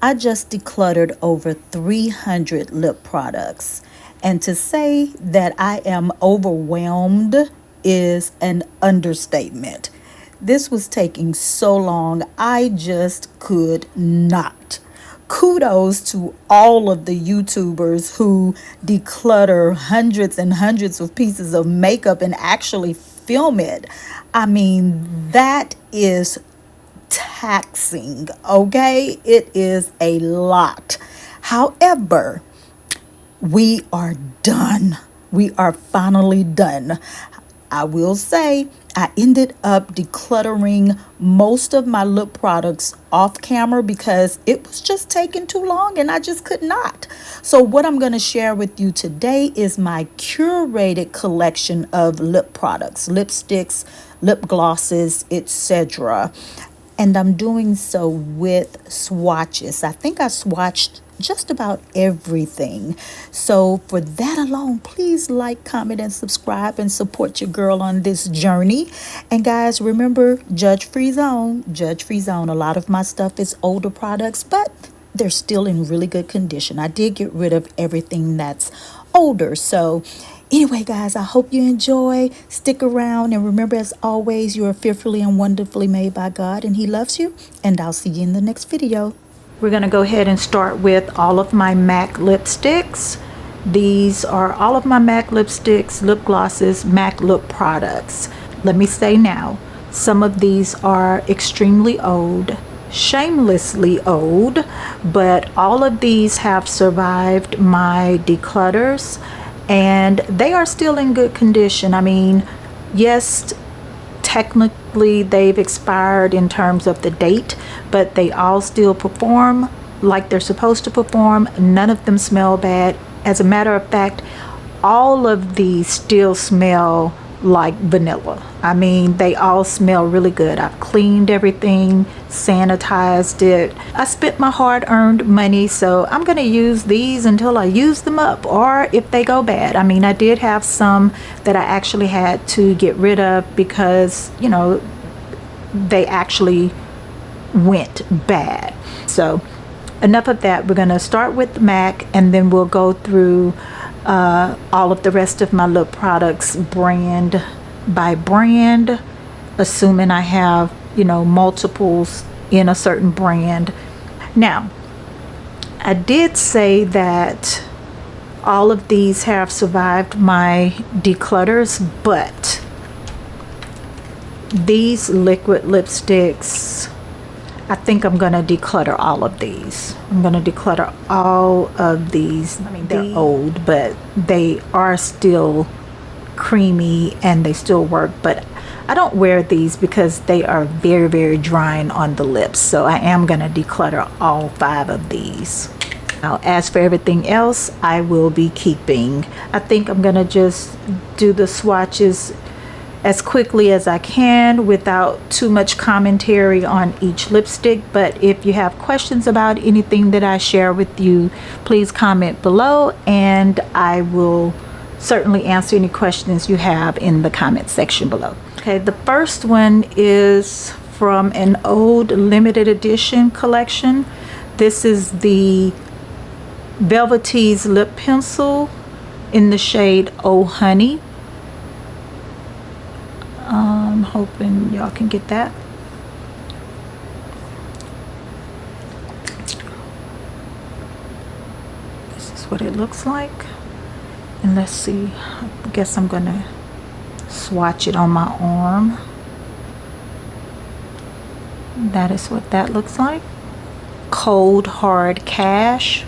I just decluttered over 300 lip products. And to say that I am overwhelmed is an understatement. This was taking so long, I just could not. Kudos to all of the YouTubers who declutter hundreds and hundreds of pieces of makeup and actually film it. I mean, that is taxing, okay? It is a lot. However, we are done. We are finally done. I will say I ended up decluttering most of my lip products off camera because it was just taking too long and I just could not. So what I'm going to share with you today is my curated collection of lip products, lipsticks, lip glosses, etc. And I'm doing so with swatches. I think I swatched just about everything. So for that alone, please like, comment, and subscribe and support your girl on this journey. And guys, remember, judge-free zone, judge-free zone. A lot of my stuff is older products, but they're still in really good condition. I did get rid of everything that's older. So anyway, guys, I hope you enjoy. Stick around. And remember, as always, you are fearfully and wonderfully made by God, and He loves you. And I'll see you in the next video. We're going to go ahead and start with all of my MAC lipsticks. These are all of my MAC lipsticks, lip glosses, MAC look products. Let me say now, some of these are extremely old, shamelessly old, but all of these have survived my declutters and they are still in good condition. I mean, yes, technically they've expired in terms of the date, but they all still perform like they're supposed to perform. None of them smell bad. As a matter of fact, all of these still smell like vanilla. I mean, they all smell really good. I've cleaned everything, sanitized it. I spent my hard-earned money, so I'm going to use these until I use them up, or if they go bad. I mean, I did have some that I actually had to get rid of because, you know, they actually went bad. So enough of that. We're going to start with MAC, and then we'll go through all of the rest of my lip products brand by brand, assuming I have, you know, multiples in a certain brand. Now, I did say that all of these have survived my declutters, but these liquid lipsticks, I think I'm going to declutter all of these. I'm going to declutter all of these. I mean, they're old, but they are still creamy and they still work. But I don't wear these because they are very, very drying on the lips. So I am going to declutter all 5 of these. Now, as for everything else, I will be keeping. I think I'm going to just do the swatches as quickly as I can without too much commentary on each lipstick. But if you have questions about anything that I share with you, please comment below and I will certainly answer any questions you have in the comment section below. Okay, the first one is from an old limited edition collection. This is the Velvet's lip pencil in the shade Oh Honey. I'm hoping y'all can get that. This is what it looks like. And let's see, I guess I'm gonna swatch it on my arm. That is what that looks like. Cold Hard Cash.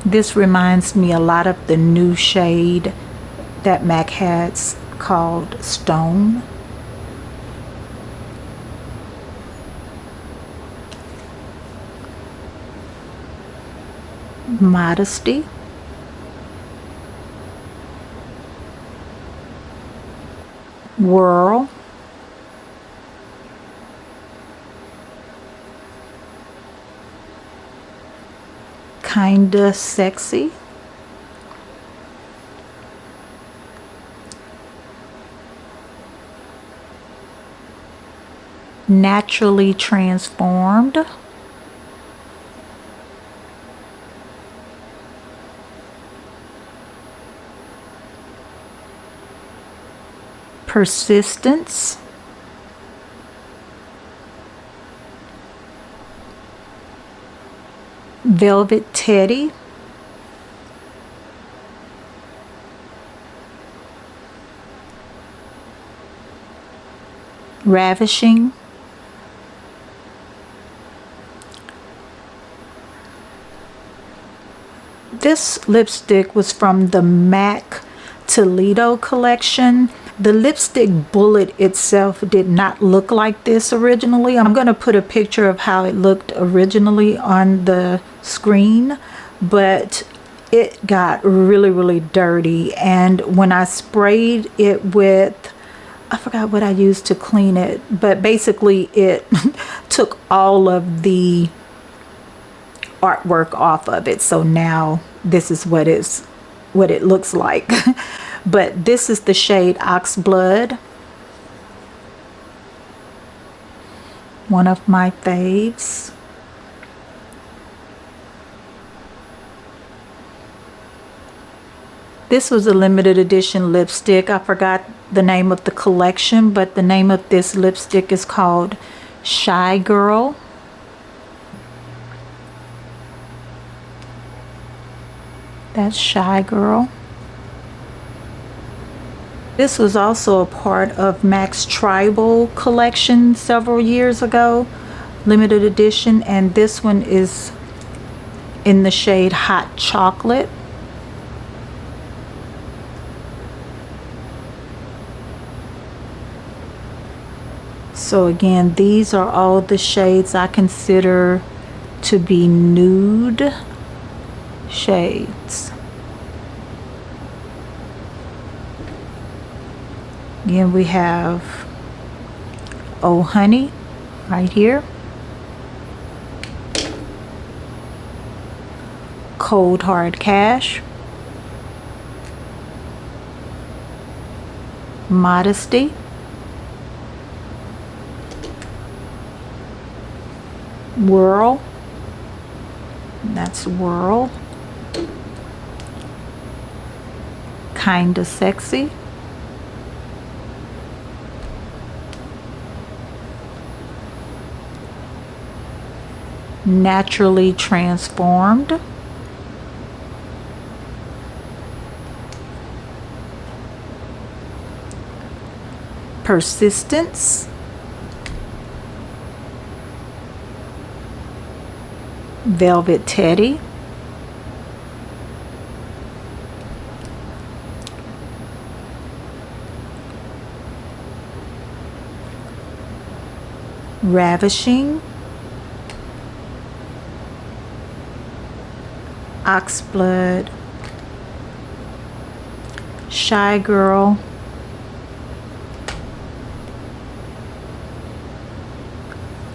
This reminds me a lot of the new shade that MAC has called Stone. Modesty. Whirl. Kinda Sexy. Naturally Transformed, Persistence, Velvet Teddy, Ravishing, this lipstick was from the MAC Toledo collection. The lipstick bullet itself did not look like this originally. I'm going to put a picture of how it looked originally on the screen, but it got really dirty, and when I sprayed it with, I forgot what I used to clean it, but basically it took all of the artwork off of it. So now this is what it looks like. But this is the shade Oxblood, one of my faves. This was a limited edition lipstick. I forgot the name of the collection, but the name of this lipstick is called Shy Girl. That's Shy Girl. This was also a part of MAC's Tribal collection several years ago, limited edition, and this one is in the shade Hot Chocolate. So again, these are all the shades I consider to be nude shades. Again, we have Oh Honey right here, Cold Hard Cash, Modesty, Whirl, that's Whirl, Kinda Sexy, Naturally Transformed, Persistence, Velvet Teddy, Ravishing, Oxblood, Shy Girl,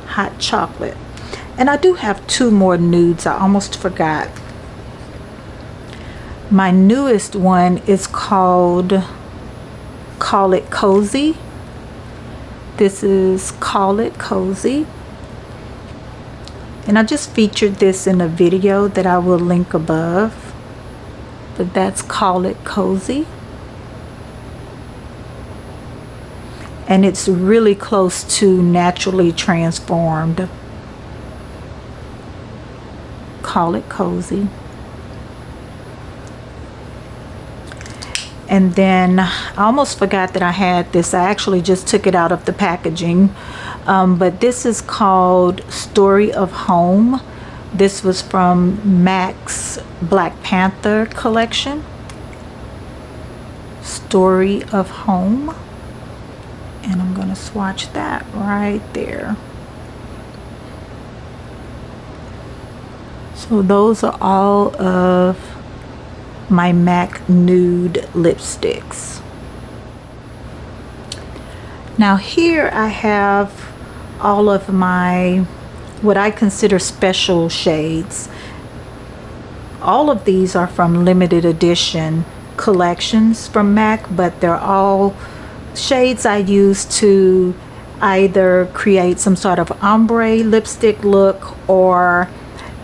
Hot Chocolate. And I do have two more nudes. I almost forgot. My newest one is called Call It Cozy. This is Call It Cozy. And I just featured this in a video that I will link above. But that's Call It Cozy. And it's really close to Naturally Transformed. Call It Cozy. And then I almost forgot that I had this. I actually just took it out of the packaging. But this is called Story of Home. This was from MAC's Black Panther collection. Story of Home. And I'm going to swatch that right there. So those are all of my MAC nude lipsticks. Now here I have all of my what I consider special shades. All of these are from limited edition collections from MAC, but they're all shades I use to either create some sort of ombre lipstick look, or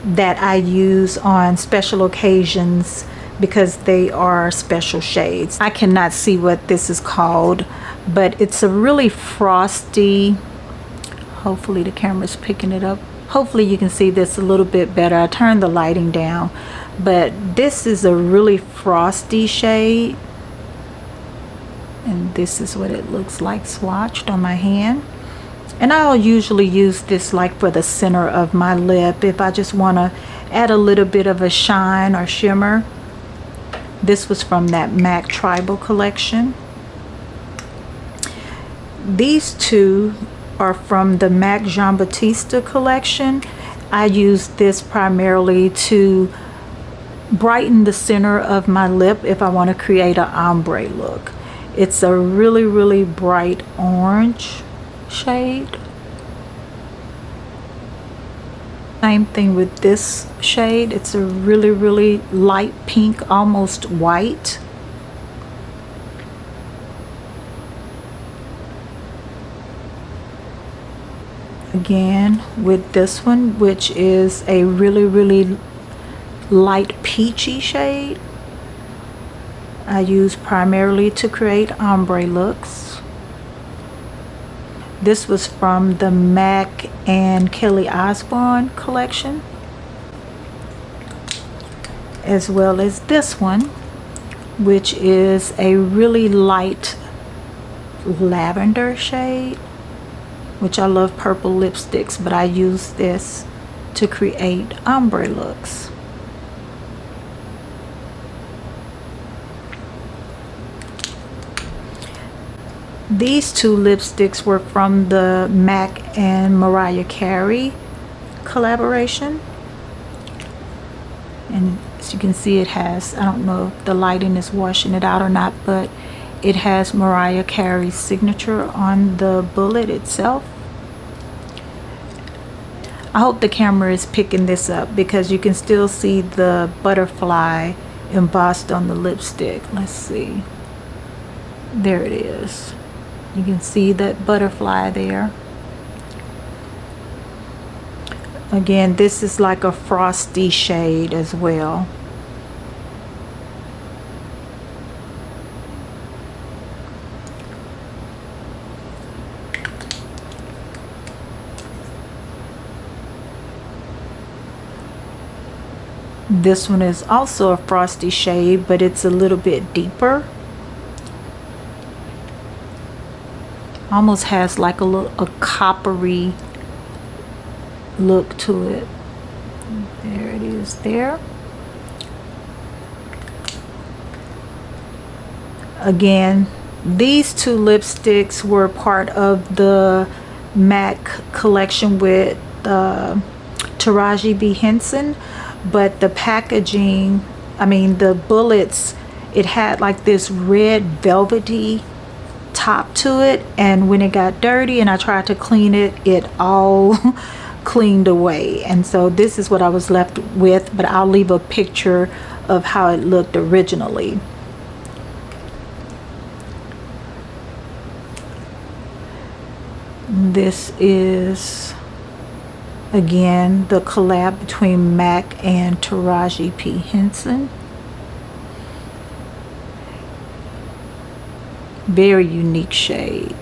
that I use on special occasions because they are special shades. I cannot see what this is called, but it's a really frosty, hopefully the camera's picking it up. Hopefully you can see this a little bit better. I turned the lighting down, but this is a really frosty shade. And this is what it looks like swatched on my hand. And I'll usually use this like for the center of my lip if I just want to add a little bit of a shine or shimmer. This was from that MAC Tribal collection. These two are from the MAC Jean Baptiste collection. I use this primarily to brighten the center of my lip if I want to create an ombre look. It's a really, really bright orange shade. Same thing with this shade. It's a really, really light pink, almost white. Again with this one, which is a really, really light peachy shade. I use primarily to create ombre looks. This was from the MAC and Kelly Osbourne collection, as well as this one, which is a really light lavender shade, which I love purple lipsticks, but I use this to create ombre looks. These two lipsticks were from the MAC and Mariah Carey collaboration. And as you can see, it has, I don't know if the lighting is washing it out or not, but it has Mariah Carey's signature on the bullet itself. I hope the camera is picking this up because you can still see the butterfly embossed on the lipstick. Let's see. There it is. You can see that butterfly there. Again, this is like a frosty shade as well. This one is also a frosty shade, but it's a little bit deeper. Almost has like a coppery look to it. There it is there. Again, these two lipsticks were part of the MAC collection with Taraji B. Henson, but the packaging, I mean the bullets, it had like this red velvety top to it, and when it got dirty and I tried to clean it, it all cleaned away. And so this is what I was left with, but I'll leave a picture of how it looked originally. This is again the collab between MAC and Taraji P. Henson. Very unique shade,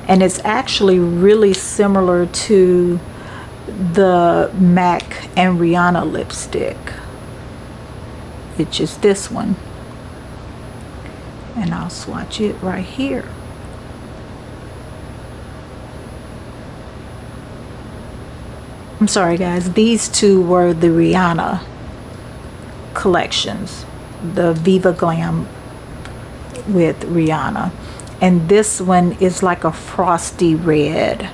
and it's actually really similar to the MAC and Rihanna lipstick, which is this one, and I'll swatch it right here. I'm sorry guys, these two were the Rihanna collections, the Viva Glam with Rihanna, and this one is like a frosty red.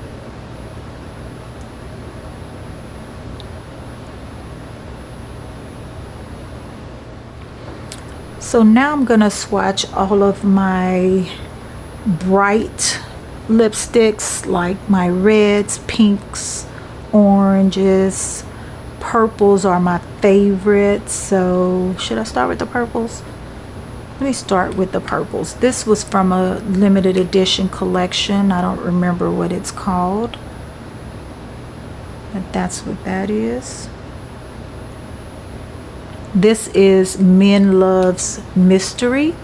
So now I'm gonna swatch all of my bright lipsticks, like my reds, pinks, oranges, purples are my favorite. So should I start with the purples? Let me start with the purples. This was from a limited edition collection. I don't remember what it's called, but that's what that is. This is Men Loves Mystery.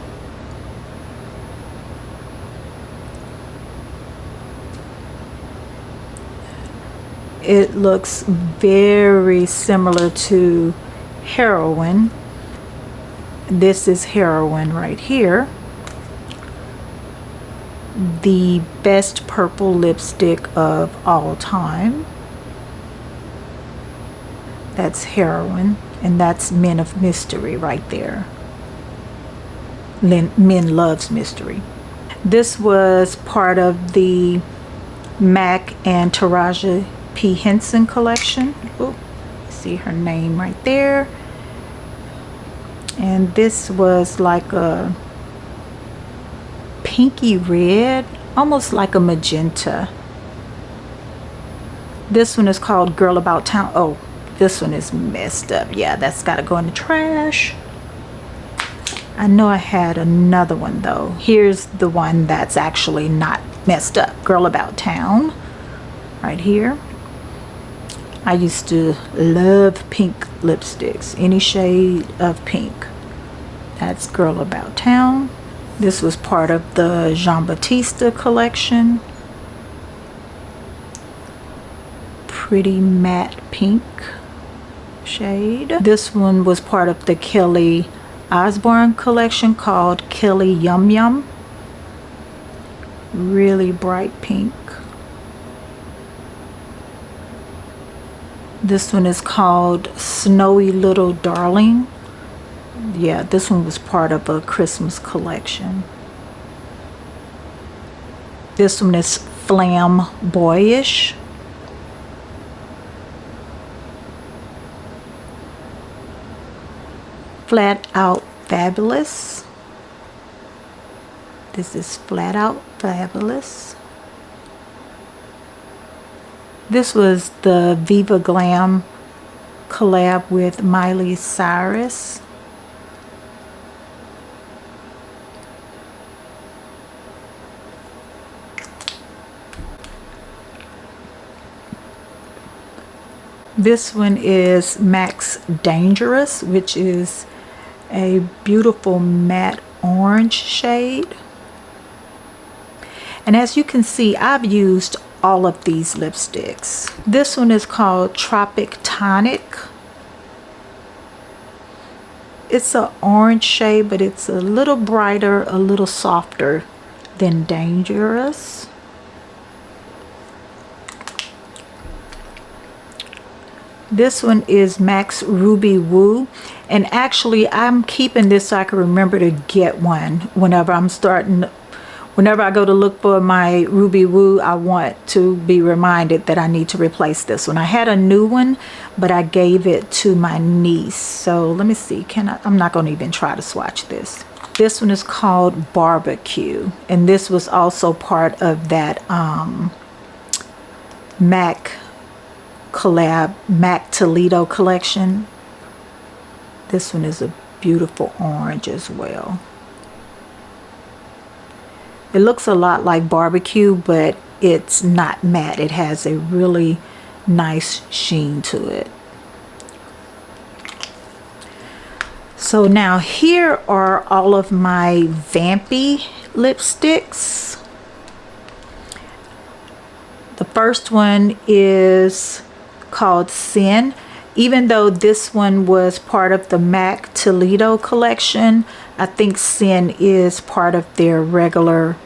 It looks very similar to Heroin. This is Heroin right here. The best purple lipstick of all time. That's Heroin, and that's Men of Mystery right there. Men Loves Mystery. This was part of the MAC and Taraji P. Henson collection. Ooh, see her name right there. And this was like a pinky red, almost like a magenta. This one is called Girl About Town. Oh, this one is messed up. Yeah, that's got to go in the trash. I know I had another one though. Here's the one that's actually not messed up. Girl About Town, right here. I used to love pink lipsticks, any shade of pink. That's Girl About Town. This was part of the Jean Baptiste collection. Pretty matte pink shade. This one was part of the Kelly Osbourne collection called Kelly Yum Yum. Really bright pink. This one is called Snowy Little Darling. Yeah, this one was part of a Christmas collection. This one is Flamboyish. Flat Out Fabulous. This is Flat Out Fabulous. This was the Viva Glam collab with Miley Cyrus. This one is Max Dangerous, which is a beautiful matte orange shade. And as you can see, I've used all of these lipsticks. This one is called Tropic Tonic. It's an orange shade, but it's a little brighter, a little softer than Dangerous. This one is Max Ruby Woo, and actually I'm keeping this so I can remember to get one whenever I go to look for my Ruby Woo. I want to be reminded that I need to replace this one. I had a new one, but I gave it to my niece. So let me see, I'm not going to even try to swatch this. This one is called Barbecue, and this was also part of that MAC collab, MAC Toledo collection. This one is a beautiful orange as well. It looks a lot like Barbecue, but it's not matte. It has a really nice sheen to it. So now here are all of my vampy lipsticks. The first one is called Sin. Even though this one was part of the MAC Toledo collection, I think Sin is part of their regular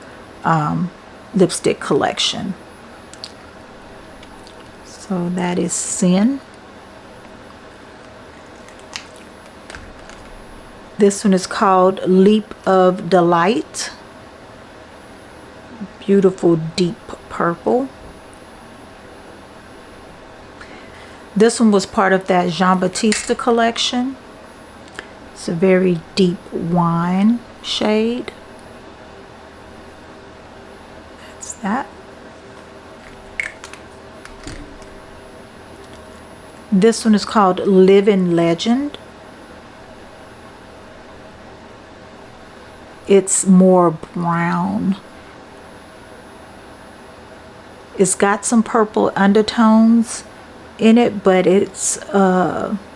lipstick collection. So that is Sin. This one is called Leap of Delight. Beautiful deep purple. This one was part of that Jean Baptiste collection. It's a very deep wine shade. That's that. This one is called Living Legend. it's more brown. It's got some purple undertones in it, but it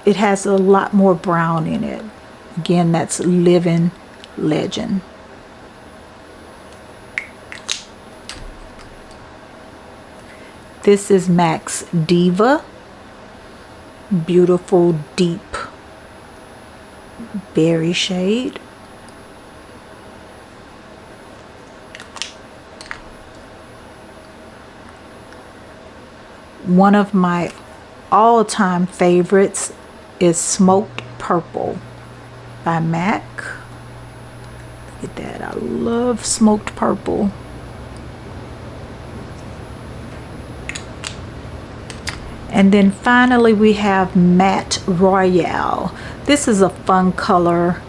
has a lot more brown in it. Again, that's Living Legend. This is MAC's Diva. Beautiful deep berry shade. One of my all-time favorites is Smoked Purple by MAC. Look at that. I love Smoked Purple. And then finally we have Matte Royale. This is a fun color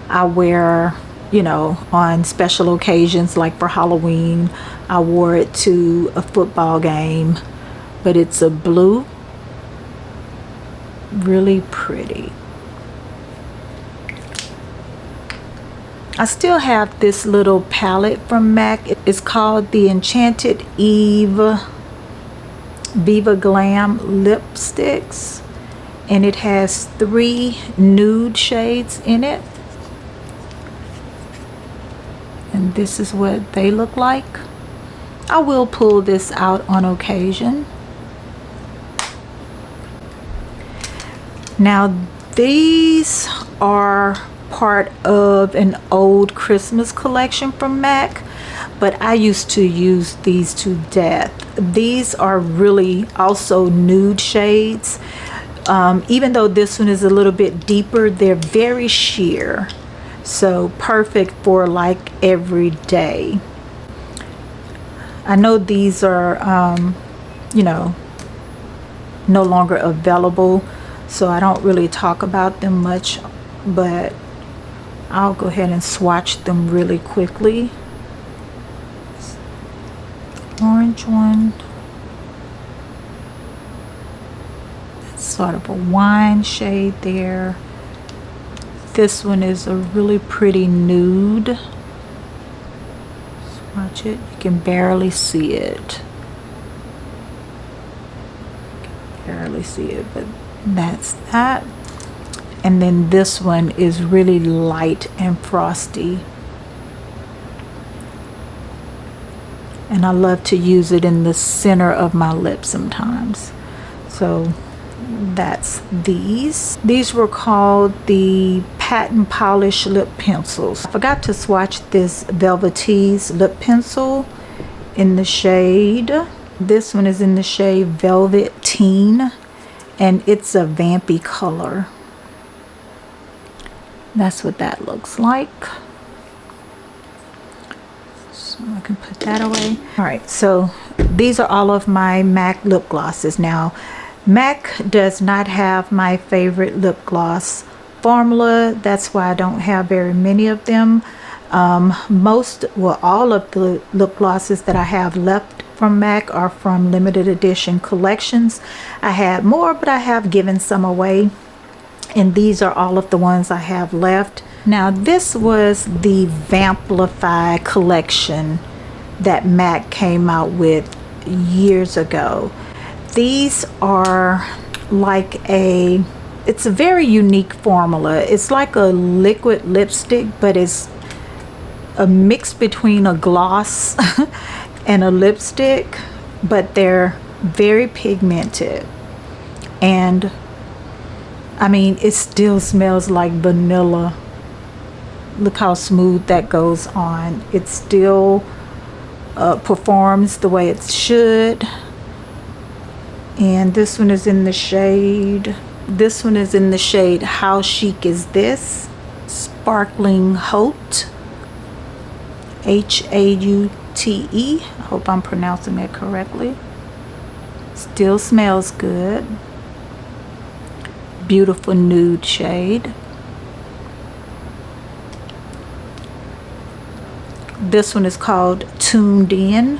I wear, you know, on special occasions like for Halloween. I wore it to a football game, but it's a blue. Really pretty. I still have this little palette from MAC. It's called the Enchanted Eve Viva Glam lipsticks, and it has 3 nude shades in it, and this is what they look like. I will pull this out on occasion. Now these are part of an old Christmas collection from MAC, but I used to use these to death. These are really also nude shades. Even though this one is a little bit deeper, they're very sheer, so perfect for like every day. I know these are you know, no longer available, so I don't really talk about them much, but I'll go ahead and swatch them really quickly. Orange one, that's sort of a wine shade there. This one is a really pretty nude. Swatch it, you can barely see it. Barely see it, but that's that. And then this one is really light and frosty, and I love to use it in the center of my lips sometimes. So that's these. These were called the Patent Polish Lip Pencils. I forgot to swatch this Velvetese lip pencil in the shade. This one is in the shade Velvet Teen, and it's a vampy color. That's what that looks like. So I can put that away. All right, so these are all of my MAC lip glosses. Now, MAC does not have my favorite lip gloss formula. That's why I don't have very many of them. All of the lip glosses that I have left from MAC are from limited edition collections. I had more, but I have given some away, and these are all of the ones I have left. Now this was the Vamplify collection that MAC came out with years ago. These are like it's a very unique formula. It's like a liquid lipstick, but it's a mix between a gloss and a lipstick, but they're very pigmented. And I mean, it still smells like vanilla. Look how smooth that goes on. It still performs the way it should. And this one is in the shade, How Chic Is This? Sparkling Haute. Haute. I hope I'm pronouncing that correctly. Still smells good. Beautiful nude shade. This one is called Tuned In.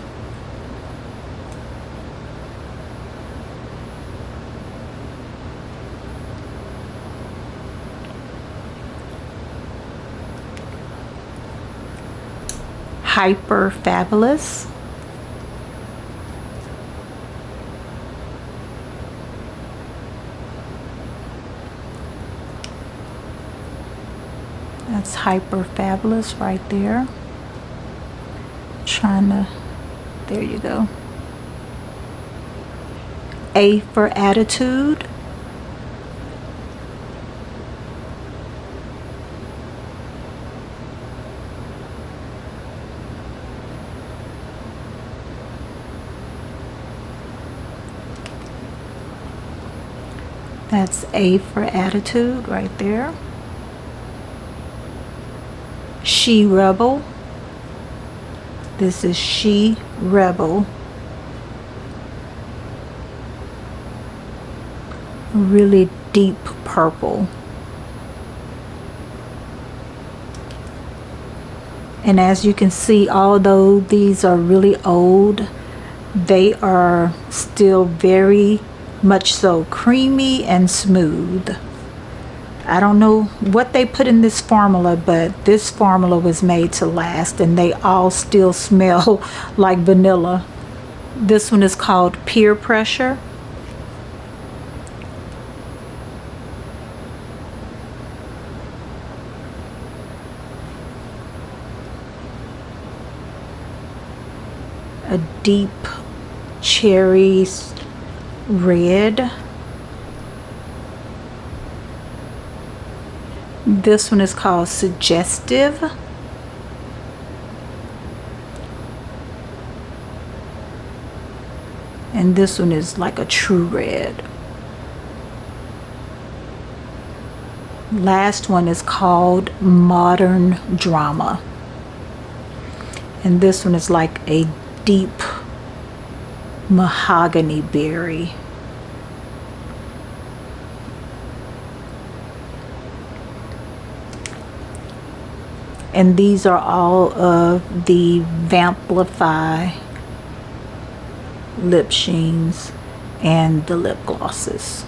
Hyper Fabulous. That's Hyper Fabulous right there. There you go. A for Attitude. That's A for Attitude right there. She Rebel. This is She Rebel. Really deep purple. And as you can see, although these are really old, they are still very much so creamy and smooth. I don't know what they put in this formula, but this formula was made to last, and they all still smell like vanilla. This one is called Peer Pressure. A deep cherry red. This one is called Suggestive. And this one is like a true red. Last one is called Modern Drama. And this one is like a deep mahogany berry. And these are all of the Vamplify lip sheens and the lip glosses.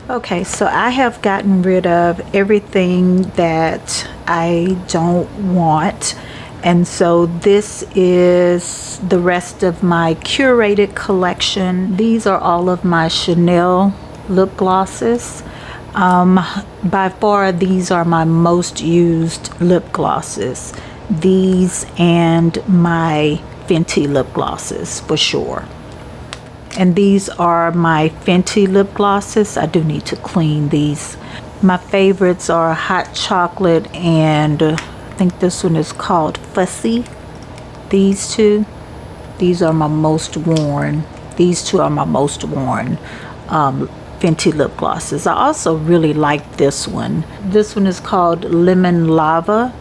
Okay, so I have gotten rid of everything that I don't want. And so this is the rest of my curated collection. These are all of my Chanel lip glosses. By far, these are my most used lip glosses. These and my Fenty lip glosses for sure. And these are my Fenty lip glosses. I do need to clean these. My favorites are Hot Chocolate and I think this one is called Fussy. These two. These are my most worn. These two are my most worn Fenty lip glosses. I also really like this one. This one is called Lemon Lava.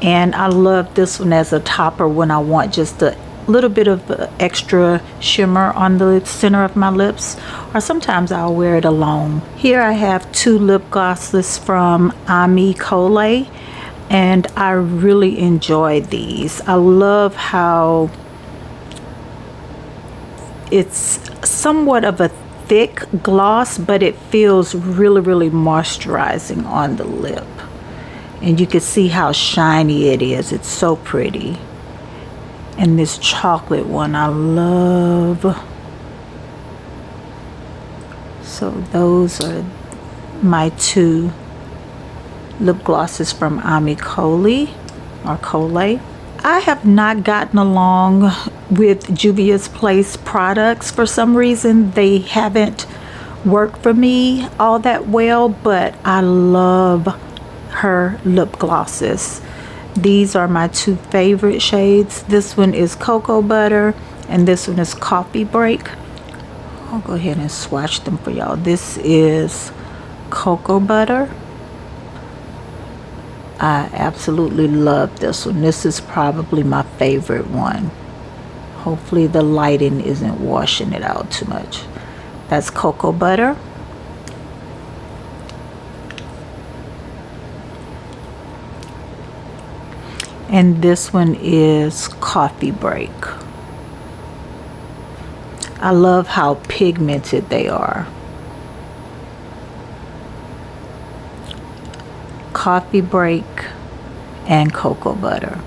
And I love this one as a topper when I want just a little bit of extra shimmer on the center of my lips, or sometimes I'll wear it alone. Here I have two lip glosses from Ami Colé, and I really enjoy these. I love how it's somewhat of a thick gloss, but it feels really moisturizing on the lip, and you can see how shiny it is. It's so pretty. And this chocolate one I love. So those are my two lip glosses from Ami Colé or Colé. I have not gotten along with Juvia's Place products. For some reason, they haven't worked for me all that well, but I love her lip glosses. These are my two favorite shades. This one is Cocoa Butter and this one is Coffee Break. I'll go ahead and swatch them for y'all. This is Cocoa Butter. I absolutely love this one. This is probably my favorite one. Hopefully the lighting isn't washing it out too much. That's Cocoa Butter. And this one is Coffee Break. I love how pigmented they are. Coffee Break and Cocoa Butter.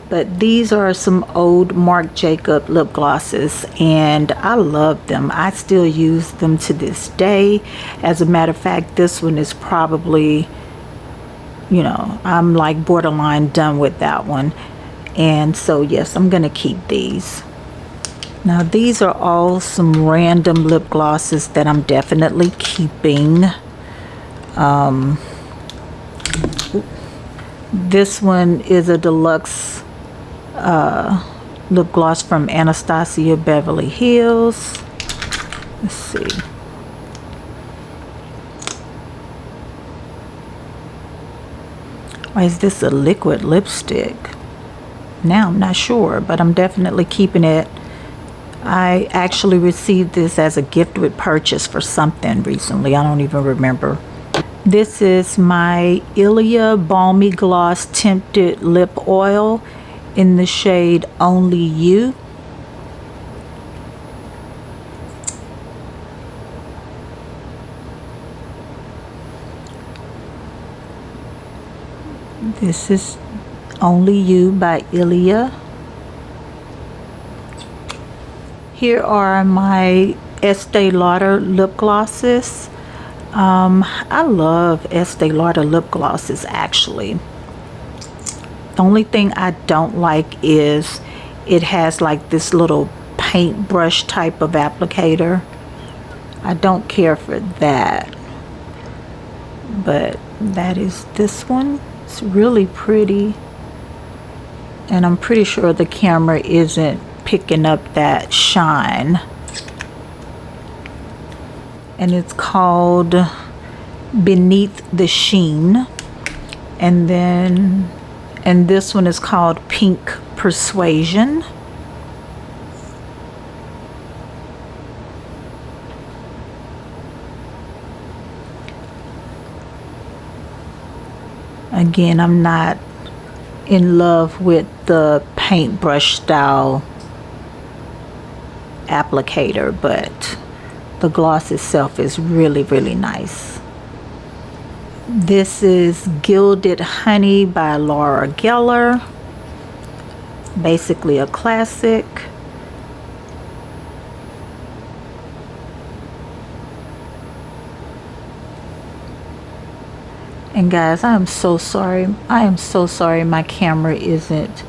But these are some old Marc Jacob lip glosses, and I love them. I still use them to this day. As a matter of fact, this one is probably, you know, I'm like borderline done with that one. And so yes, I'm gonna keep these. Now these are all some random lip glosses that I'm definitely keeping. This one is a deluxe lip gloss from Anastasia Beverly Hills. Let's see. Or is this a liquid lipstick? Now I'm not sure, but I'm definitely keeping it. I actually received this as a gift with purchase for something recently. I don't even remember. This is my Ilia Balmy Gloss Tinted Lip Oil in the shade Only You. This is Only You by Ilia. Here are my Estee Lauder lip glosses. I love Estee Lauder lip glosses actually. The only thing I don't like is it has like this little paintbrush type of applicator. I don't care for that. But that is this one. It's really pretty. And I'm pretty sure the camera isn't picking up that shine. And it's called Beneath the Sheen. And this one is called Pink Persuasion. Again, I'm not in love with the paintbrush style applicator, but the gloss itself is really, really nice. This is Gilded Honey by Laura Geller. Basically a classic. And guys, I am so sorry. I am so sorry my camera isn't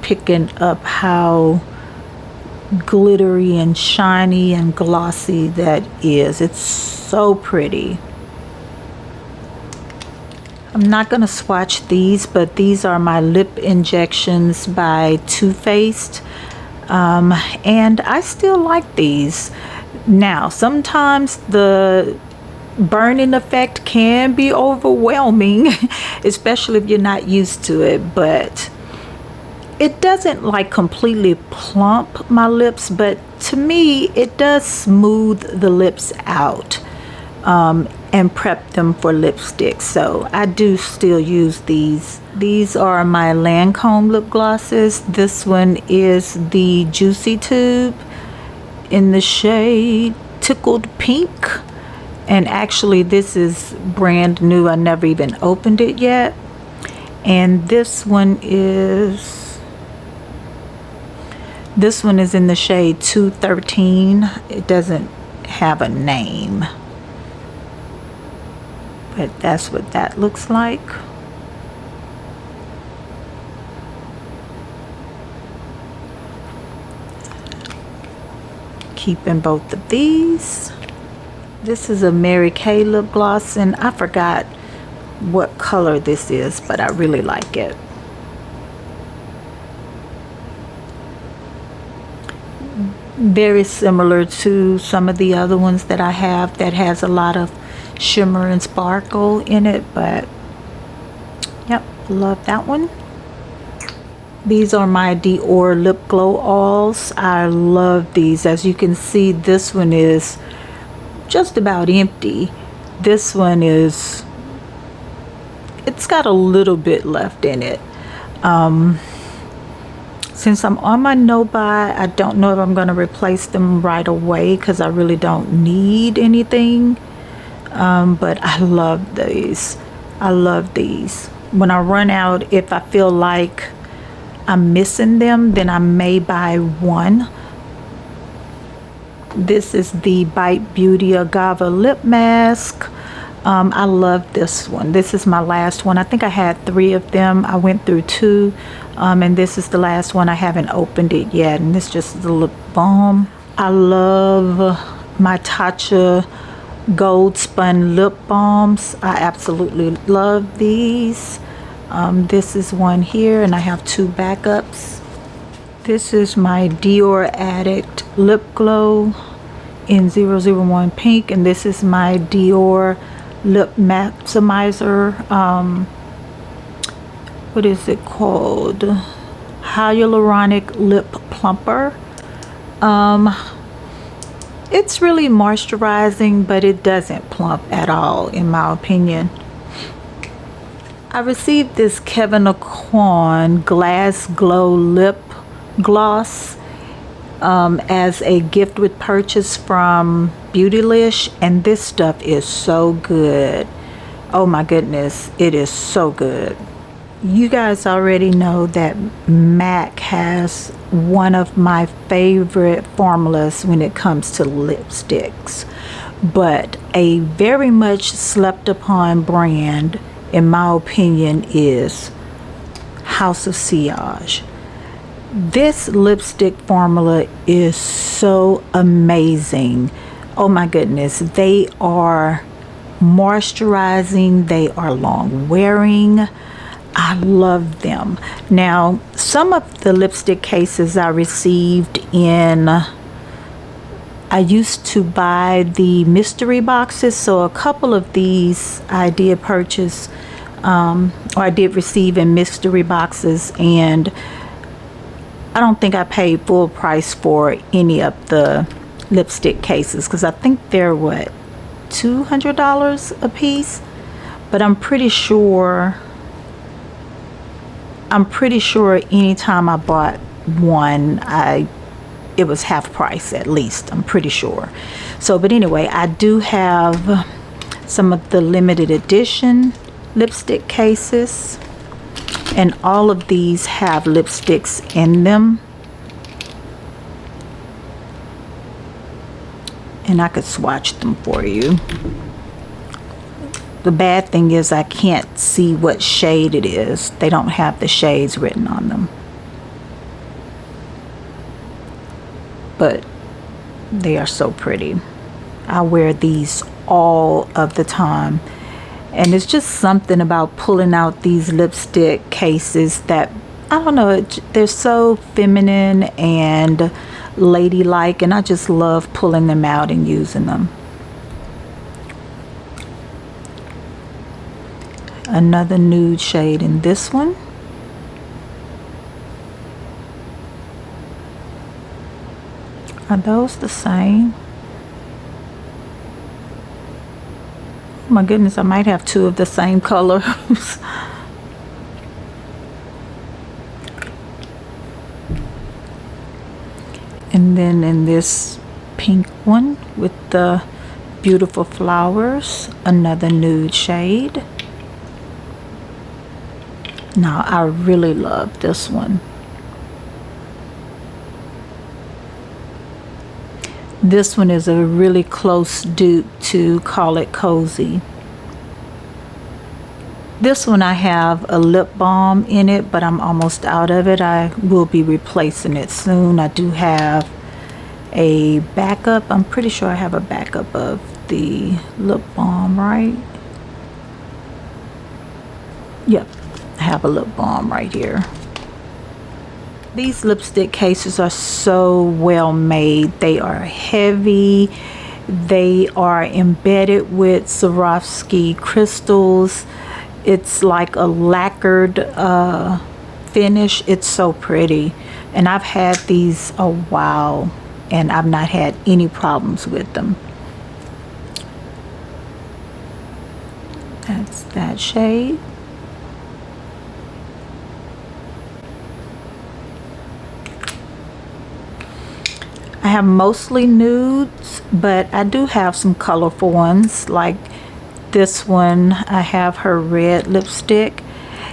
picking up how glittery and shiny and glossy that is. It's so pretty. I'm not going to swatch these, but these are my lip injections by Too Faced. And I still like these. Now, sometimes the burning effect can be overwhelming, especially if you're not used to it, but it doesn't like completely plump my lips, but to me it does smooth the lips out and prep them for lipstick. So I do still use these. These are my Lancome lip glosses. This one is the Juicy Tube in the shade Tickled Pink. And actually this is brand new. I never even opened it yet. And this one is in the shade 213. It doesn't have a name, but that's what that looks like. Keeping both of these. This is a Mary Kay lip gloss, and I forgot what color this is, but I really like it. Very similar to some of the other ones that I have that has a lot of shimmer and sparkle in it, but yep, love that one. These are my Dior lip glow alls. I love these. As you can see, this one is just about empty. This one is, it's got a little bit left in it. Since I'm on my no buy, I don't know if I'm going to replace them right away because I really don't need anything. But I love these. I love these. When I run out, if I feel like I'm missing them, then I may buy one. This is the Bite Beauty Agave Lip Mask. I love this one. This is my last one. I think I had 3 of them. I went through 2, and this is the last one. I haven't opened it yet, and this is just the lip balm. I love my Tatcha Gold Spun Lip Balms. I absolutely love these. This is one here, and I have 2 backups. This is my Dior Addict Lip Glow in 001 Pink, and this is my Dior Lip Maximizer. What is it called? Hyaluronic Lip Plumper. It's really moisturizing, but it doesn't plump at all, in my opinion. I received this Kevyn Aucoin Glass Glow Lip Gloss as a gift with purchase from Beautylish, and this stuff is so good. Oh my goodness, it is so good. You guys already know that MAC has one of my favorite formulas when it comes to lipsticks, but a very much slept upon brand, in my opinion, is House of Silage. This lipstick formula is so amazing. Oh my goodness, they are moisturizing, they are long wearing. I love them. Now, some of the lipstick cases I received in, I used to buy the mystery boxes, so a couple of these I did purchase, or I did receive in mystery boxes, and I don't think I paid full price for any of the lipstick cases, because I think they're what, $200 a piece, but I'm pretty sure anytime I bought one, it was half price at least, I'm pretty sure. So, but anyway, I do have some of the limited edition lipstick cases, and all of these have lipsticks in them, and I could swatch them for you. The bad thing is I can't see what shade it is. They don't have the shades written on them, but they are so pretty. I wear these all of the time, and it's just something about pulling out these lipstick cases that, I don't know, they're so feminine and ladylike, and I just love pulling them out and using them. Another nude shade in this one. Are those the same? Oh my goodness, I might have 2 of the same color. And then in this pink one with the beautiful flowers, another nude shade. Now, I really love this one. This one is a really close dupe to Call It Cozy. This one I have a lip balm in it, but I'm almost out of it. I will be replacing it soon. I do have a backup. I'm pretty sure I have a backup of the lip balm, right? Yep. I have a lip balm right here. These lipstick cases are so well made. They are heavy. They are embedded with Swarovski crystals. It's like a lacquered finish. It's so pretty. And I've had these a while, and I've not had any problems with them. That's that shade. I have mostly nudes, but I do have some colorful ones. Like this one, I have her red lipstick,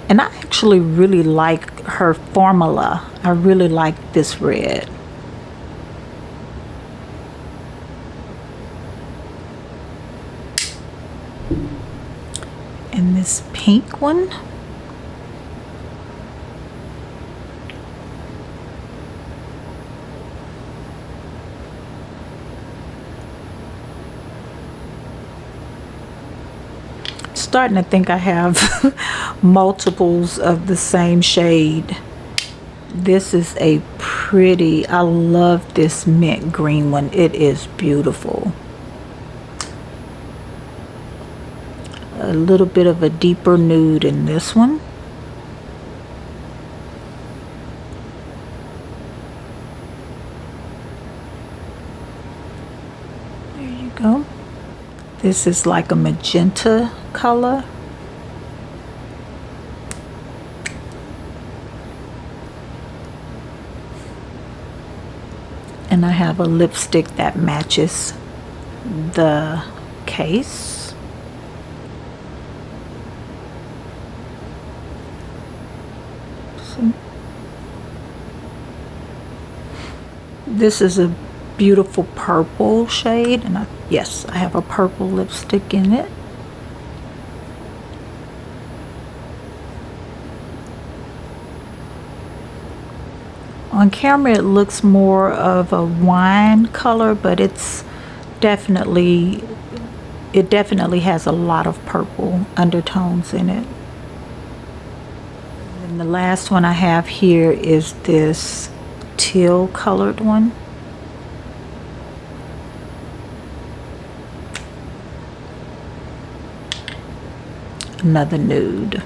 And I actually really like her formula. I really like this red. And this pink one. Starting to think I have multiples of the same shade. This is a pretty, I love this mint green one. It is beautiful. A little bit of a deeper nude in this one. There you go. This is like a magenta color. And I have a lipstick that matches the case. So this is a beautiful purple shade, and yes, I have a purple lipstick in it. On camera it looks more of a wine color, but it definitely has a lot of purple undertones in it. And the last one I have here is this teal colored one. Another nude.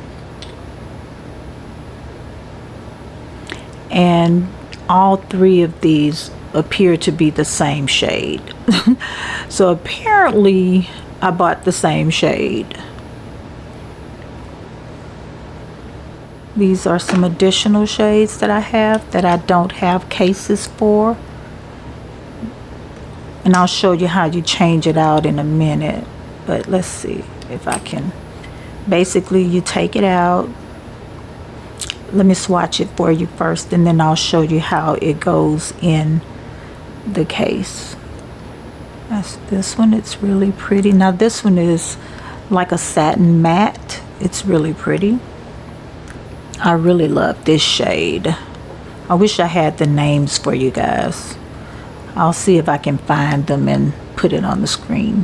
And all three of these appear to be the same shade. So apparently I bought the same shade. These are some additional shades that I have that I don't have cases for. And I'll show you how you change it out in a minute. But let's see if I can. Basically, you take it out. Let me swatch it for you first, and then I'll show you how it goes in the case. That's this one. It's really pretty. Now this one is like a satin matte. It's really pretty. I really love this shade. I wish I had the names for you guys. I'll see if I can find them and put it on the screen.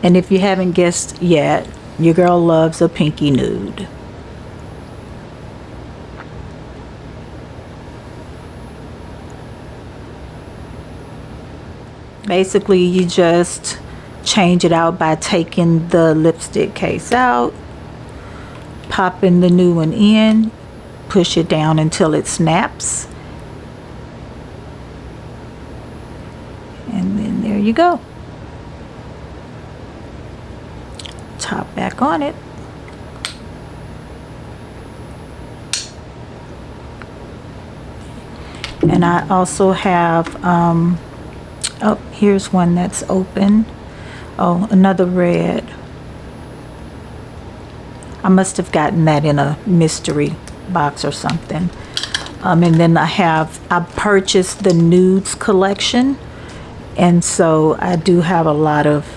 And if you haven't guessed yet, your girl loves a pinky nude. Basically, you just change it out by taking the lipstick case out, popping the new one in, push it down until it snaps, and then there you go. Top back on it. And I also have oh, here's one that's open. Oh, another red. I must have gotten that in a mystery box or something. And then I purchased the nudes collection, and so I do have a lot of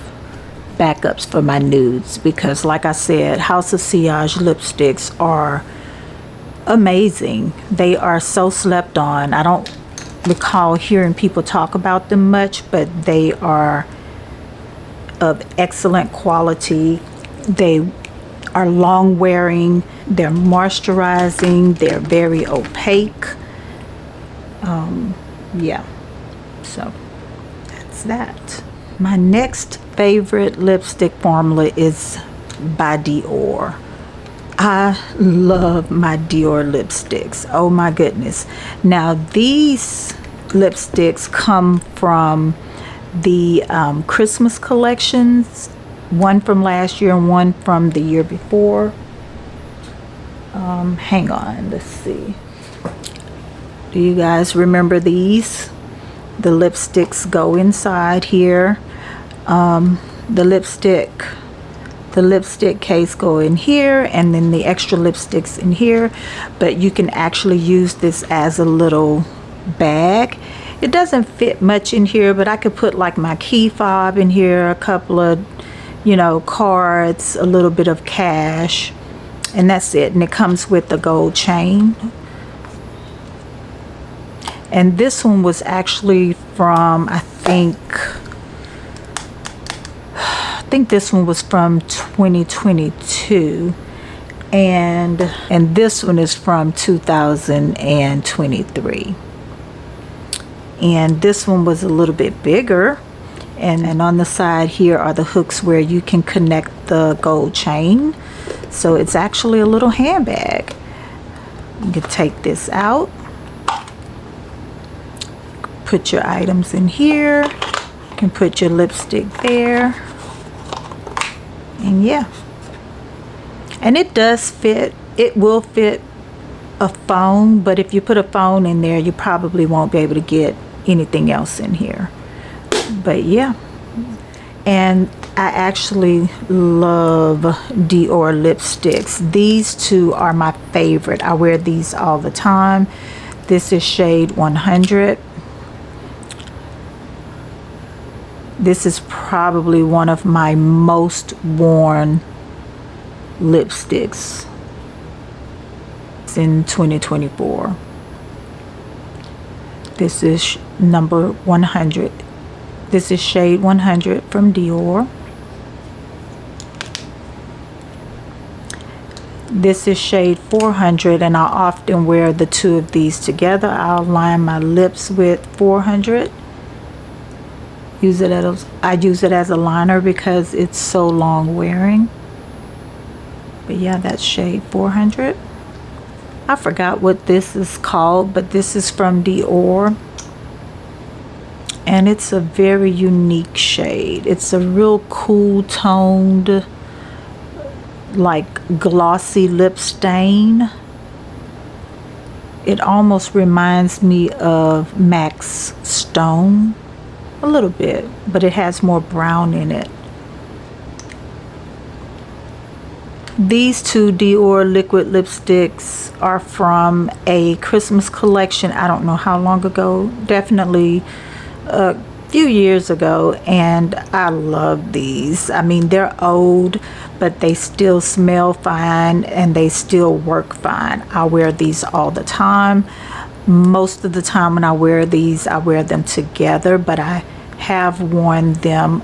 backups for my nudes, because like I said, House of Silage lipsticks are amazing. They are so slept on. I don't recall hearing people talk about them much, but they are of excellent quality. They are long wearing, they're moisturizing, they're very opaque. Yeah, so that's that. My next favorite lipstick formula is by Dior. I love my Dior lipsticks. Oh my goodness. Now these lipsticks come from the Christmas collections, one from last year and one from the year before. Hang on, let's see. Do you guys remember these? The lipsticks go inside here. The lipstick The lipstick case go in here, and then the extra lipsticks in here, but you can actually use this as a little bag. It doesn't fit much in here, but I could put like my key fob in here, a couple of, you know, cards, a little bit of cash, and that's it. And it comes with the gold chain. And this one was actually from, I think this one was from 2022, and this one is from 2023, and this one was a little bit bigger, and on the side here are the hooks where you can connect the gold chain, so it's actually a little handbag. You can take this out, put your items in here, you can put your lipstick there. And yeah, and it does fit. It will fit a phone, but if you put a phone in there, you probably won't be able to get anything else in here. But yeah, and I actually love Dior lipsticks. These two are my favorite. I wear these all the time. This is shade 100. This is probably one of my most worn lipsticks in 2024. This is number 100. This is shade 100 from Dior. This is shade 400, and I often wear the two of these together. I'll line my lips with 400. I use it as a liner because it's so long wearing. But yeah, that's shade 400. I forgot what this is called, but this is from Dior, and it's a very unique shade. It's a real cool toned, like glossy lip stain. It almost reminds me of Mac's Stone a little bit, but it has more brown in it. These two Dior liquid lipsticks are from a Christmas collection. I don't know how long ago, definitely a few years ago, and I love these. I mean, they're old, but they still smell fine and they still work fine. I wear these all the time. Most of the time when I wear these, I wear them together, but I have worn them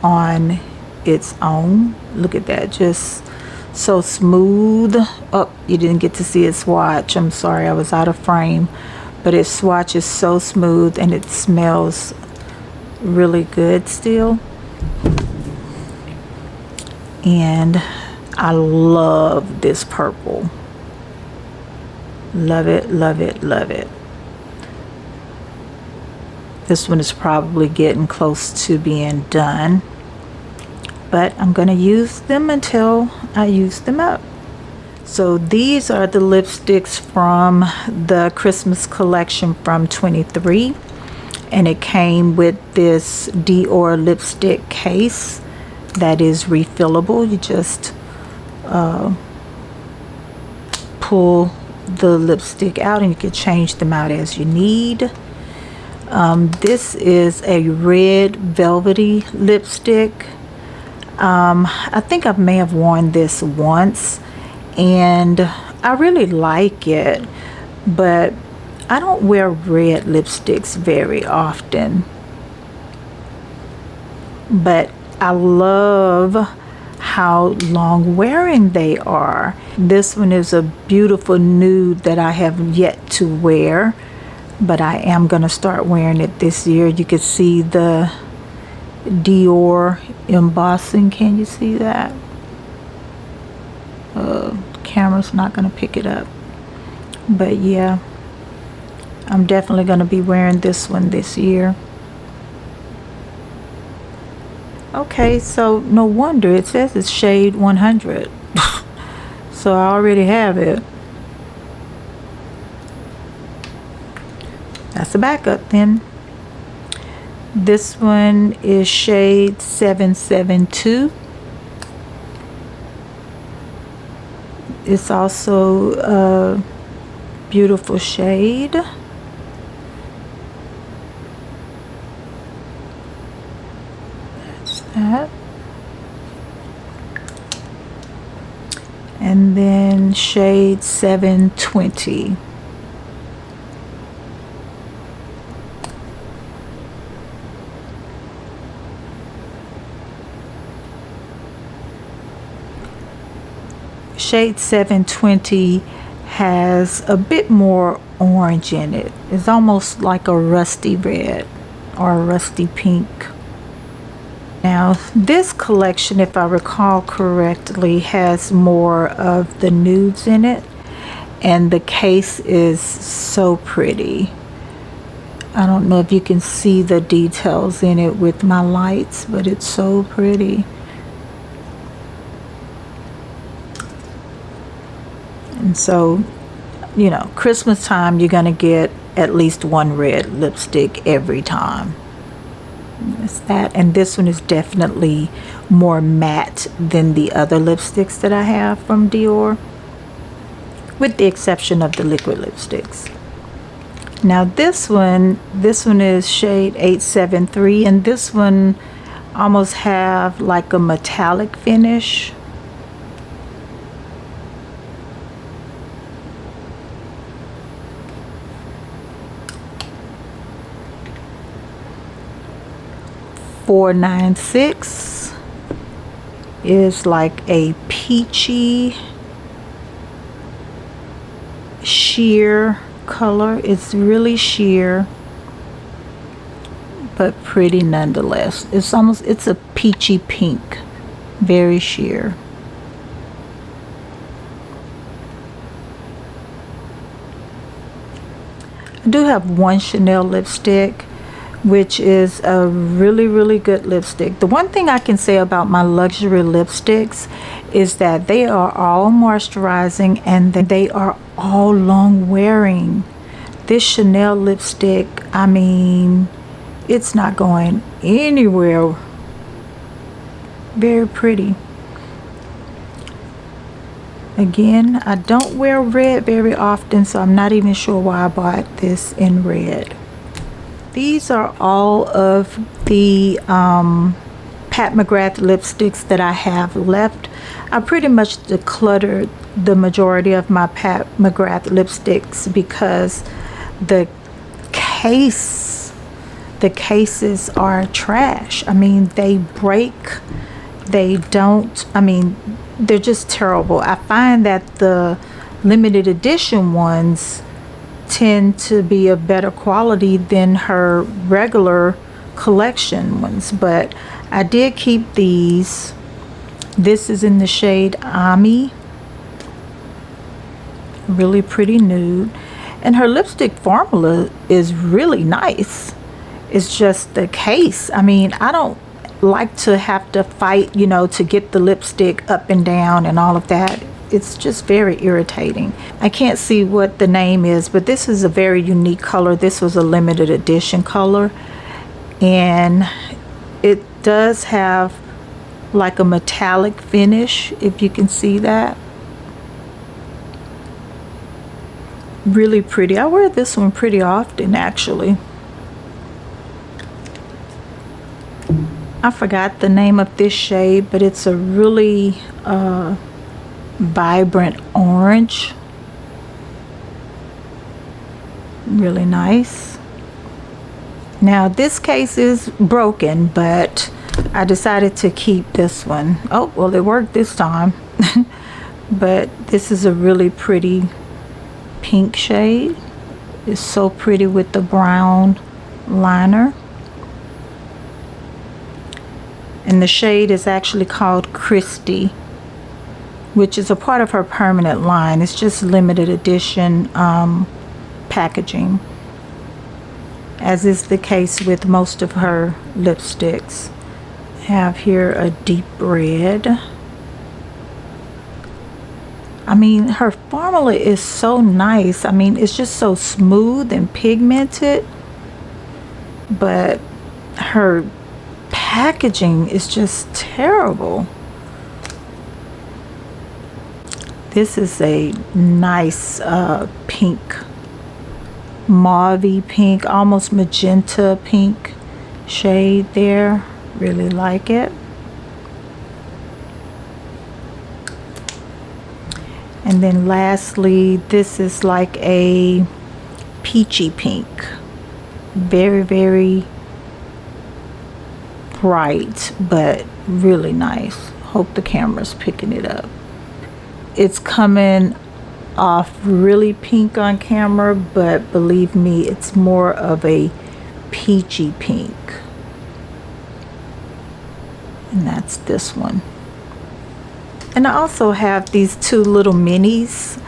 on its own. Look at that, just so smooth. Oh, you didn't get to see its swatch. I'm sorry, I was out of frame, but its swatch is so smooth and it smells really good still. And I love this purple. Love it, love it, love it. This one is probably getting close to being done, but I'm going to use them until I use them up. So these are the lipsticks from the Christmas collection from 23, and it came with this Dior lipstick case that is refillable. You just pull the lipstick out and you can change them out as you need. This is a red velvety lipstick. I think I may have worn this once and I really like it, but I don't wear red lipsticks very often. But I love how long wearing they are. This one is a beautiful nude that I have yet to wear, but I am going to start wearing it this year. You can see the Dior embossing. Can you see that? Camera's not going to pick it up, but yeah, I'm definitely going to be wearing this one this year. Okay, so no wonder it says it's shade 100. So I already have it. That's the backup then. This one is shade 772. It's also a beautiful shade. That's that. And then shade 720. Shade 720 has a bit more orange in it. It's almost like a rusty red or a rusty pink. Now this collection, if I recall correctly, has more of the nudes in it, and the case is so pretty. I don't know if you can see the details in it with my lights, but it's so pretty. And so, you know, Christmas time, you're gonna get at least one red lipstick every time. That's that. And this one is definitely more matte than the other lipsticks that I have from Dior, with the exception of the liquid lipsticks. Now this one is shade 873, and this one almost have like a metallic finish. .496 is like a peachy sheer color. It's really sheer, but pretty nonetheless. It's a peachy pink, very sheer. I do have one Chanel lipstick, which is a really good lipstick. The one thing I can say about my luxury lipsticks is that they are all moisturizing and they are all long wearing. This Chanel lipstick, I mean, it's not going anywhere. Very pretty. Again, I don't wear red very often, so I'm not even sure why I bought this in red. These are all of the Pat McGrath lipsticks that I have left. I pretty much decluttered the majority of my Pat McGrath lipsticks because the cases are trash. I mean, they break, they don't, I mean, they're just terrible. I find that the limited edition ones tend to be of better quality than her regular collection ones, but I did keep these. This is in the shade Ami, really pretty nude, and her lipstick formula is really nice. It's just the case. I mean, I don't like to have to fight, you know, to get the lipstick up and down and all of that. It's just very irritating. I can't see what the name is, but this is a very unique color. This was a limited edition color, and it does have like a metallic finish, if you can see that. Really pretty. I wear this one pretty often, actually. I forgot the name of this shade, but it's a really vibrant orange. Really nice. Now this case is broken, but I decided to keep this one. Oh, well, it worked this time. But this is a really pretty pink shade. It's so pretty with the brown liner. And the shade is actually called Christie, which is a part of her permanent line. It's just limited edition packaging, as is the case with most of her lipsticks. I have here a deep red. I mean, her formula is so nice. I mean, it's just so smooth and pigmented, but her packaging is just terrible. This is a nice pink, mauve pink, almost magenta pink shade there. Really like it. And then lastly, this is like a peachy pink. Very, very bright, but really nice. Hope the camera's picking it up. It's coming off really pink on camera, but believe me, it's more of a peachy pink. And that's this one. And I also have these two little minis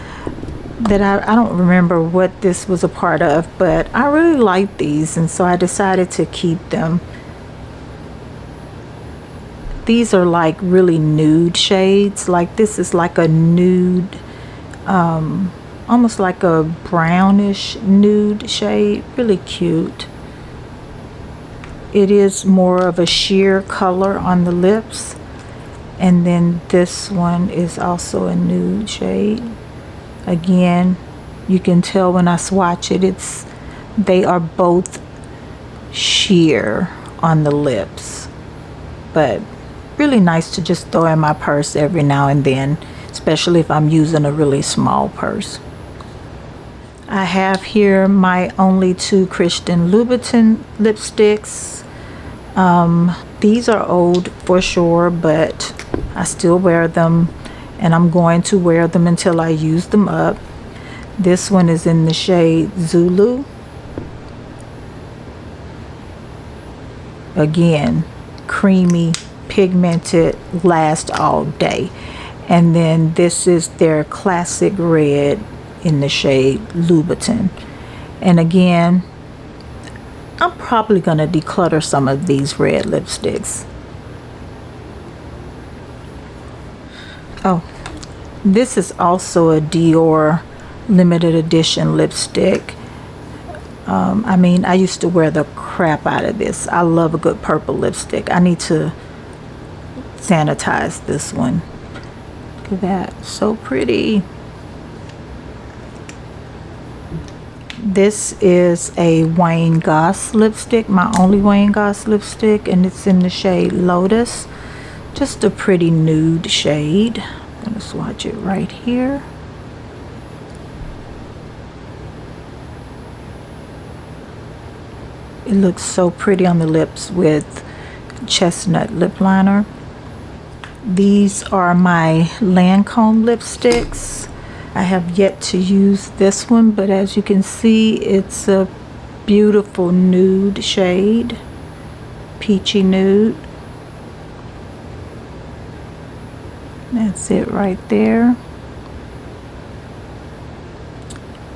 that I don't remember what this was a part of, but I really like these, and so I decided to keep them. These are like really nude shades. Like this is like a nude, almost like a brownish nude shade. Really cute. It is more of a sheer color on the lips. And then this one is also a nude shade. Again, you can tell when I swatch it, they are both sheer on the lips. But really nice to just throw in my purse every now and then, especially if I'm using a really small purse. I have here my only two Christian Louboutin lipsticks. These are old for sure, but I still wear them, and I'm going to wear them until I use them up. This one is in the shade Zulu. Again, creamy, pigmented, last all day. And then this is their classic red in the shade Louboutin. And again, I'm probably going to declutter some of these red lipsticks. Oh, this is also a Dior limited edition lipstick. I mean, I used to wear the crap out of this. I love a good purple lipstick. I need to sanitize this one. Look at that, so pretty. This is a Wayne Goss lipstick, my only Wayne Goss lipstick, and it's in the shade Lotus. Just a pretty nude shade. I'm gonna swatch it right here. It looks so pretty on the lips with chestnut lip liner. These are my Lancome lipsticks. I have yet to use this one, but as you can see, it's a beautiful nude shade, peachy nude. That's it right there.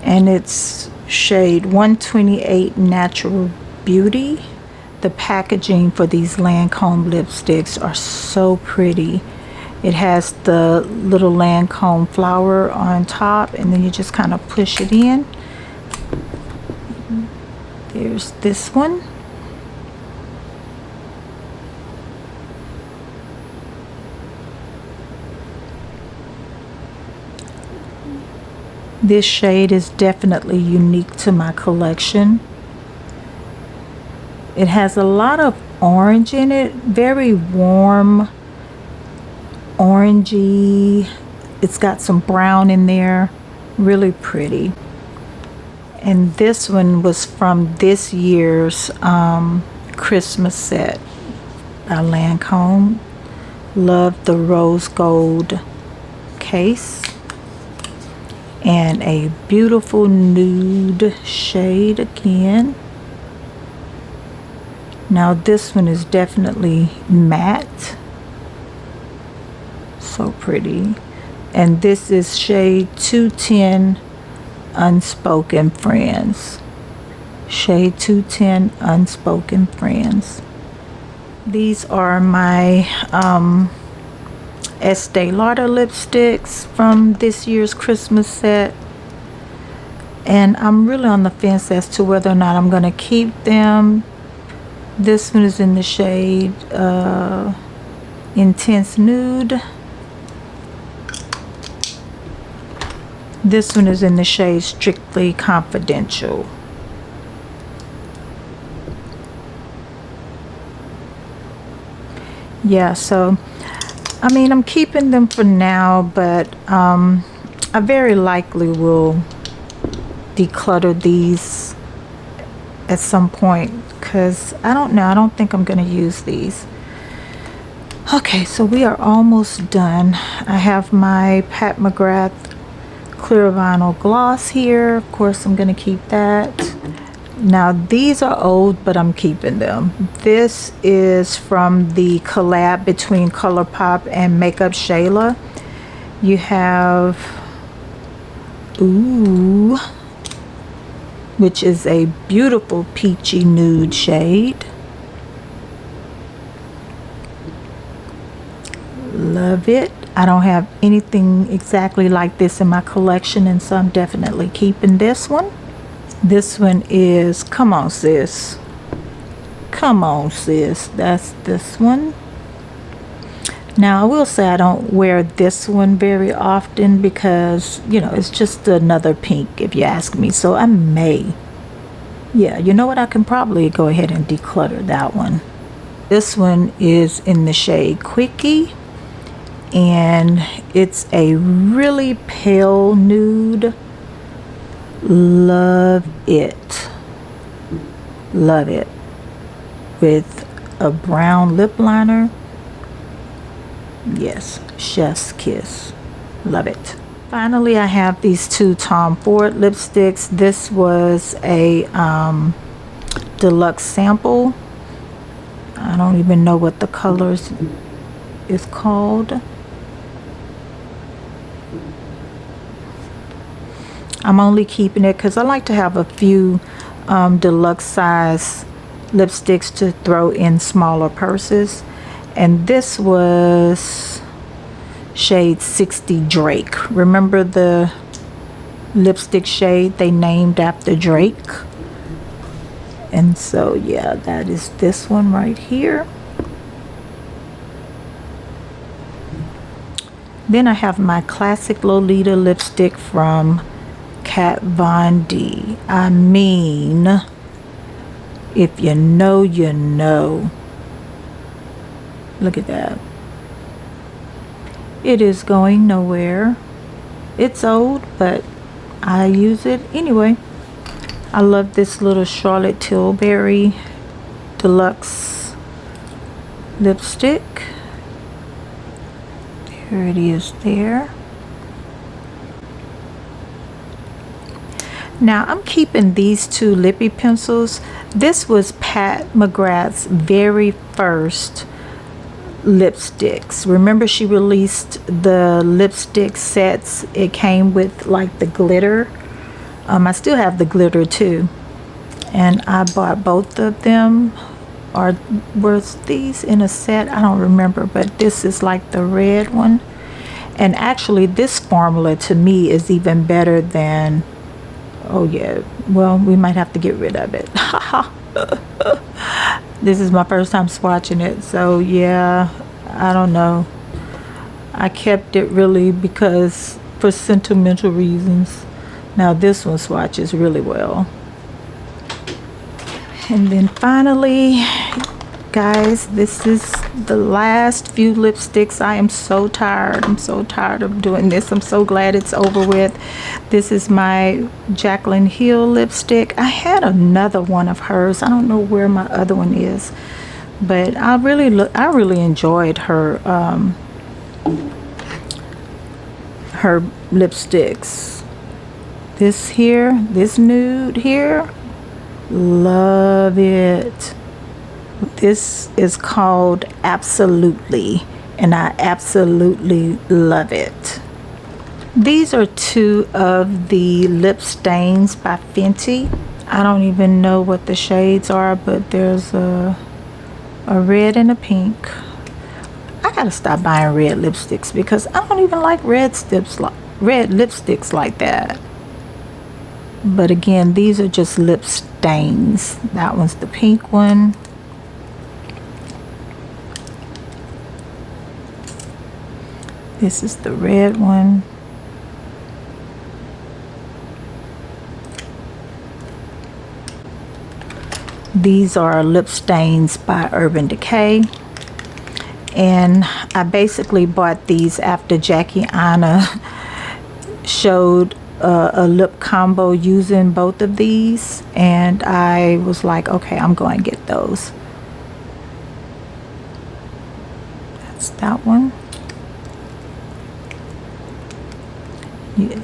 And it's shade 128 Natural Beauty. The packaging for these Lancome lipsticks are so pretty. It has the little Lancome flower on top, and then you just kind of push it in. There's this one. This shade is definitely unique to my collection. It has a lot of orange in it, very warm, orangey. It's got some brown in there, really pretty. And this one was from this year's Christmas set by Lancome. Love the rose gold case. And a beautiful nude shade again. Now this one is definitely matte. So pretty. And this is shade 210 Unspoken Friends. Shade 210 Unspoken Friends. These are my Estee Lauder lipsticks from this year's Christmas set. And I'm really on the fence as to whether or not I'm going to keep them. This one is in the shade Intense Nude. This one is in the shade Strictly Confidential. Yeah, so I mean, I'm keeping them for now, but I very likely will declutter these at some point, because I don't know, I don't think I'm going to use these. Okay, so we are almost done. I have my Pat McGrath clear vinyl gloss here. Of course, I'm going to keep that. Now, these are old, but I'm keeping them. This is from the collab between ColourPop and Makeup Shayla. You have, ooh, which is a beautiful peachy nude shade. Love it. I don't have anything exactly like this in my collection, and so I'm definitely keeping this one. This one is, come on sis, come on sis, that's this one. Now I will say I don't wear this one very often because, you know, it's just another pink if you ask me. So I may, yeah, you know what, I can probably go ahead and declutter that one. This one is in the shade Quickie, and it's a really pale nude. Love it. Love it. With a brown lip liner. Yes, chef's kiss. Love it. Finally, I have these two Tom Ford lipsticks. This was a deluxe sample. I don't even know what the colors is called. I'm only keeping it because I like to have a few deluxe size lipsticks to throw in smaller purses. And this was shade 60 Drake. Remember the lipstick shade they named after Drake? And so yeah, that is this one right here. Then I have my classic Lolita lipstick from Kat Von D. I mean, if you know, you know. Look at that. It is going nowhere. It's old, but I use it anyway. I love this little Charlotte Tilbury deluxe lipstick. There it is there. Now I'm keeping these two lippy pencils. This was Pat McGrath's very first lipsticks. Remember, she released the lipstick sets. It came with like the glitter. I still have the glitter too, and I bought both of them. Or was these in a set? I don't remember, but this is like the red one. And actually this formula to me is even better than, oh yeah, well, we might have to get rid of it. This is my first time swatching it, so yeah, I don't know. I kept it really because for sentimental reasons. Now this one swatches really well. And then finally, guys, this is the last few lipsticks. I am so tired. I'm so tired of doing this. I'm so glad it's over with. This is my Jaclyn Hill lipstick. I had another one of hers. I don't know where my other one is, but I really enjoyed her her lipsticks. This here, this nude here, love it. This is called Absolutely, and I absolutely love it. These are two of the lip stains by Fenty. I don't even know what the shades are, but there's a red and a pink. I gotta stop buying red lipsticks because I don't even like red lipsticks like that. But again, these are just lip stains. That one's the pink one. This is the red one. These are lip stains by Urban Decay. And I basically bought these after Jackie Anna showed a lip combo using both of these, and I was like, okay, I'm going to get those. That's that one. Yeah.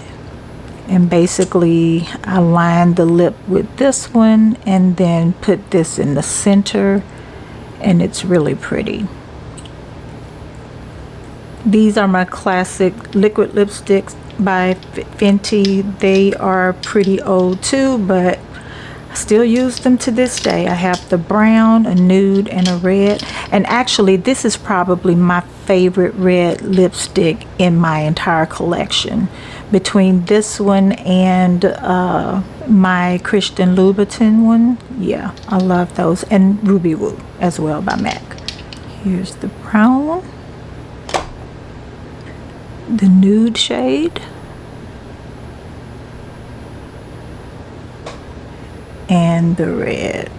And basically I lined the lip with this one and then put this in the center, and it's really pretty. These are my classic liquid lipsticks by Fenty. They are pretty old too, but I still use them to this day. I have the brown, a nude, and a red. And actually, this is probably my favorite red lipstick in my entire collection. Between this one and my Christian Louboutin one. Yeah, I love those. And Ruby Woo as well by MAC. Here's the brown one. The nude shade. And the red.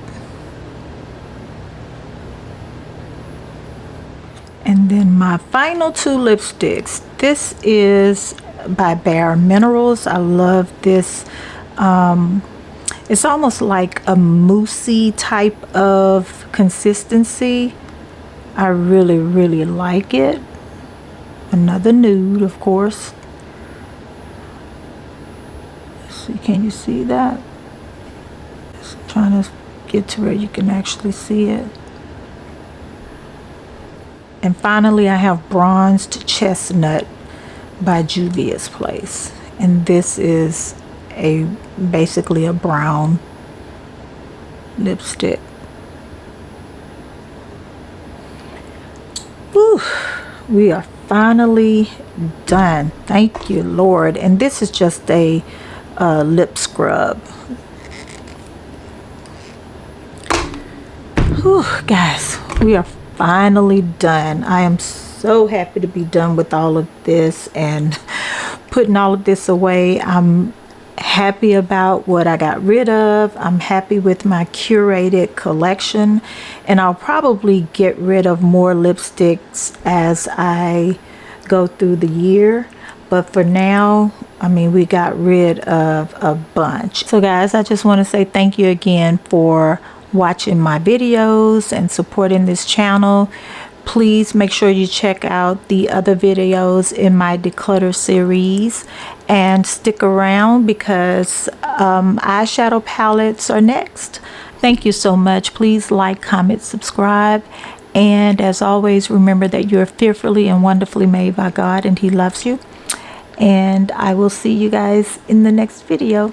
And then my final two lipsticks. This is by Bare Minerals. I love this. It's almost like a moussey type of consistency. I really, really like it. Another nude, of course. Let's see, can you see that? Just trying to get to where you can actually see it. And finally, I have Bronzed Chestnut by Juvia's Place. And this is basically a brown lipstick. Whew, we are finally done. Thank you, Lord. And this is just a lip scrub. Whew, guys, we are finally done. I am so happy to be done with all of this and putting all of this away. I'm happy about what I got rid of. I'm happy with my curated collection, and I'll probably get rid of more lipsticks as I go through the year. But for now, I mean, we got rid of a bunch. So guys, I just want to say thank you again for watching my videos and supporting this channel. Please make sure you check out the other videos in my declutter series and stick around because eyeshadow palettes are next. Thank you so much. Please like, comment, subscribe, and as always, remember that you're fearfully and wonderfully made by God, and He loves you. And I will see you guys in the next video.